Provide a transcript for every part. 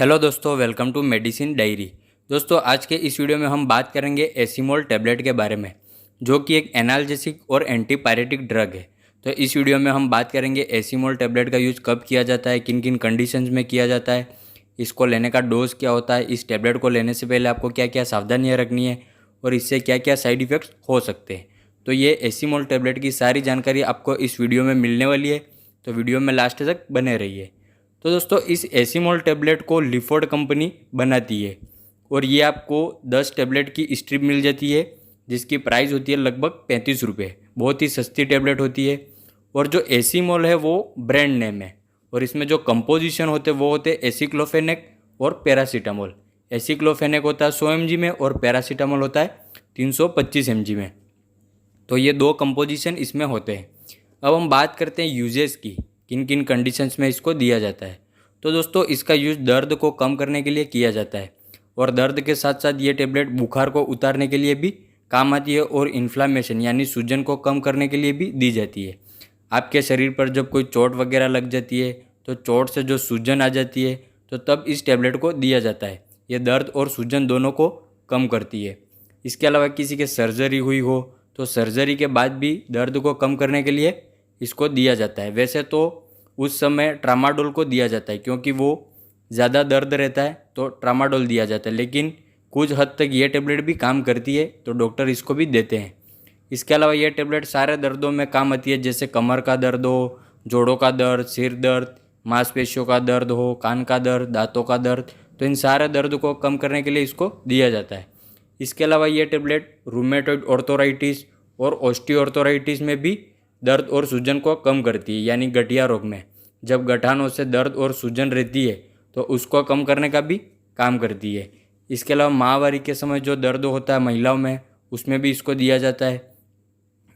Hello दोस्तों, welcome to medicine diary. दोस्तों, आज के इस वीडियो में हम बात करेंगे एसीमोल टैबलेट के बारे में, जो कि एक एनाल्जेसिक और एंटीपायरेटिक ड्रग है। तो इस वीडियो में हम बात करेंगे एसीमोल टैबलेट का यूज़ कब किया जाता है, किन किन कंडीशंस में किया जाता है, इसको लेने का डोज क्या होता है, इस टैबलेट को लेने से पहले आपको क्या क्या सावधानियाँ रखनी है और इससे क्या क्या साइड इफ़ेक्ट्स हो सकते हैं। तो ये एसीमोल टैबलेट की सारी जानकारी आपको इस वीडियो में मिलने वाली है, तो वीडियो में लास्ट तक बने रहिए। तो दोस्तों, इस एसीमोल टैबलेट को लिफोर्ड कंपनी बनाती है और ये आपको 10 टैबलेट की स्ट्रिप मिल जाती है, जिसकी प्राइस होती है लगभग 35 रुपये। बहुत ही सस्ती टैबलेट होती है। और जो एसीमोल है वो ब्रांड नेम है और इसमें जो कंपोजिशन होते हैं वो होते हैं एसिक्लोफेनेक और पैरासीटामोल। एसिक्लोफेनेक होता है 100 mg में और पैरासीटामोल होता है 325 mg में। तो ये दो कंपोजिशन इसमें होते हैं। अब हम बात करते हैं यूजेस की, किन किन कंडीशंस में इसको दिया जाता है। तो दोस्तों, इसका यूज़ दर्द को कम करने के लिए किया जाता है और दर्द के साथ साथ ये टैबलेट बुखार को उतारने के लिए भी काम आती है और इन्फ्लामेशन यानी सूजन को कम करने के लिए भी दी जाती है। आपके शरीर पर जब कोई चोट वगैरह लग जाती है तो चोट से जो सूजन आ जाती है तो तब इस टैबलेट को दिया जाता है। ये दर्द और सूजन दोनों को कम करती है। इसके अलावा किसी के सर्जरी हुई हो तो सर्जरी के बाद भी दर्द को कम करने के लिए इसको दिया जाता है। वैसे तो उस समय ट्रामाडोल को दिया जाता है क्योंकि वो ज़्यादा दर्द रहता है, तो ट्रामाडोल दिया जाता है, लेकिन कुछ हद तक ये टैबलेट भी काम करती है तो डॉक्टर इसको भी देते हैं। इसके अलावा ये टैबलेट सारे दर्दों में काम आती है, जैसे कमर का दर्द हो, जोड़ों का दर्द, सिर दर्द, मांसपेशियों का दर्द हो, कान का दर्द, दांतों का दर्द। तो इन सारे दर्द को कम करने के लिए इसको दिया जाता है। इसके अलावा ये टैबलेट रूमेटॉइड ऑर्थोराइटिस और ऑस्टियोआर्थराइटिस में भी दर्द और सूजन को कम करती है, यानी गठिया रोग में जब गठानों से दर्द और सूजन रहती है तो उसको कम करने का भी काम करती है। इसके अलावा माहवारी के समय जो दर्द होता है महिलाओं में, उसमें भी इसको दिया जाता है।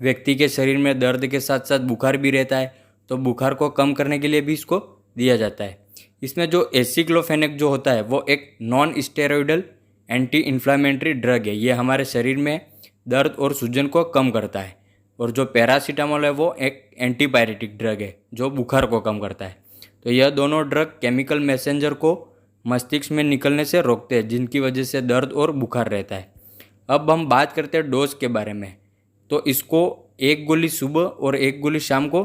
व्यक्ति के शरीर में दर्द के साथ साथ बुखार भी रहता है तो बुखार को कम करने के लिए भी इसको दिया जाता है। इसमें जो एसिक्लोफेनेक जो होता है वो एक non steroidal anti inflammatory drug है। ये हमारे शरीर में दर्द और सूजन को कम करता है। और जो पैरासीटामोल है वो एक एंटीपायरेटिक ड्रग है जो बुखार को कम करता है। तो यह दोनों ड्रग केमिकल मैसेंजर को मस्तिष्क में निकलने से रोकते हैं, जिनकी वजह से दर्द और बुखार रहता है। अब हम बात करते हैं डोज के बारे में। तो इसको एक गोली सुबह और एक गोली शाम को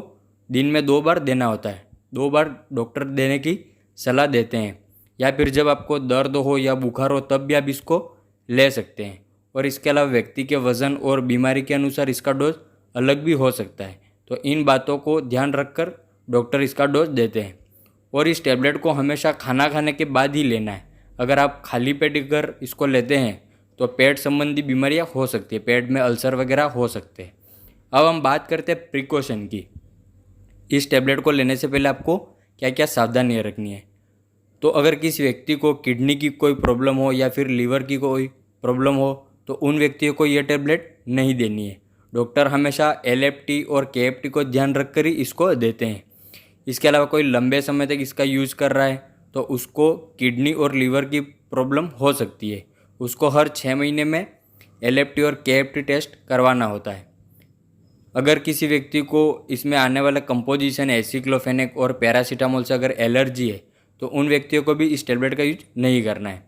दिन में 2 बार देना होता है। 2 बार डॉक्टर देने की सलाह देते हैं, या फिर जब आपको दर्द हो या बुखार हो तब भी आप इसको ले सकते हैं। और इसके अलावा व्यक्ति के वज़न और बीमारी के अनुसार इसका डोज अलग भी हो सकता है। तो इन बातों को ध्यान रखकर डॉक्टर इसका डोज देते हैं। और इस टैबलेट को हमेशा खाना खाने के बाद ही लेना है। अगर आप खाली पेट अगर इसको लेते हैं तो पेट संबंधी बीमारियां हो सकती है, पेट में अल्सर वगैरह हो सकते हैं। अब हम बात करते हैं प्रिकॉशन की। इस टैबलेट को लेने से पहले आपको क्या क्या सावधानियाँ रखनी है। तो अगर किसी व्यक्ति को किडनी की कोई प्रॉब्लम हो या फिर लीवर की कोई प्रॉब्लम हो तो उन व्यक्तियों को ये टैबलेट नहीं देनी है। डॉक्टर हमेशा LFT और KFT को ध्यान रखकर ही इसको देते हैं। इसके अलावा कोई लंबे समय तक इसका यूज़ कर रहा है तो उसको किडनी और लीवर की प्रॉब्लम हो सकती है। उसको हर 6 महीने में LFT और KFT टेस्ट करवाना होता है। अगर किसी व्यक्ति को इसमें आने वाला कंपोजिशन एसिक्लोफेनेक और पैरासीटामोल से अगर एलर्जी है तो उन व्यक्तियों को भी इस टैबलेट का यूज नहीं करना है।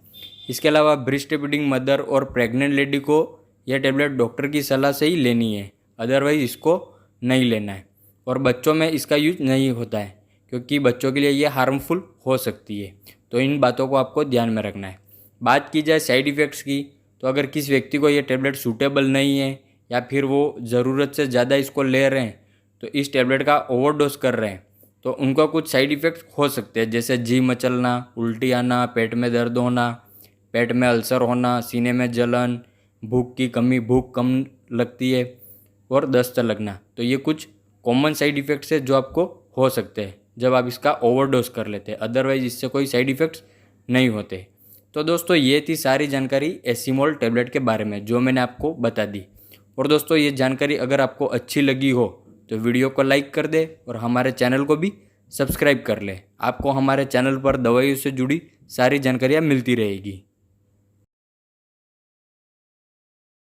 इसके अलावा ब्रेस्ट फीडिंग मदर और प्रेग्नेंट लेडी को यह टैबलेट डॉक्टर की सलाह से ही लेनी है, अदरवाइज इसको नहीं लेना है। और बच्चों में इसका यूज नहीं होता है क्योंकि बच्चों के लिए ये हार्मफुल हो सकती है। तो इन बातों को आपको ध्यान में रखना है। बात की जाए साइड इफ़ेक्ट्स की, तो अगर किसी व्यक्ति को ये टैबलेट सूटेबल नहीं है या फिर वो ज़रूरत से ज़्यादा इसको ले रहे हैं तो इस टैबलेट का ओवरडोज कर रहे हैं तो उनका कुछ साइड इफ़ेक्ट्स हो सकते हैं, जैसे जी मचलना, उल्टी आना, पेट में दर्द होना, पेट में अल्सर होना, सीने में जलन, भूख की कमी, भूख कम लगती है और दस्त लगना। तो ये कुछ कॉमन साइड इफ़ेक्ट्स है जो आपको हो सकते हैं जब आप इसका ओवरडोज कर लेते हैं, अदरवाइज इससे कोई साइड इफ़ेक्ट्स नहीं होते। तो दोस्तों, ये थी सारी जानकारी एसीमोल टैबलेट के बारे में जो मैंने आपको बता दी। और दोस्तों, ये जानकारी अगर आपको अच्छी लगी हो तो वीडियो को लाइक कर दे और हमारे चैनल को भी सब्सक्राइब कर ले। आपको हमारे चैनल पर दवाइयों से जुड़ी सारी जानकारियाँ मिलती रहेगी।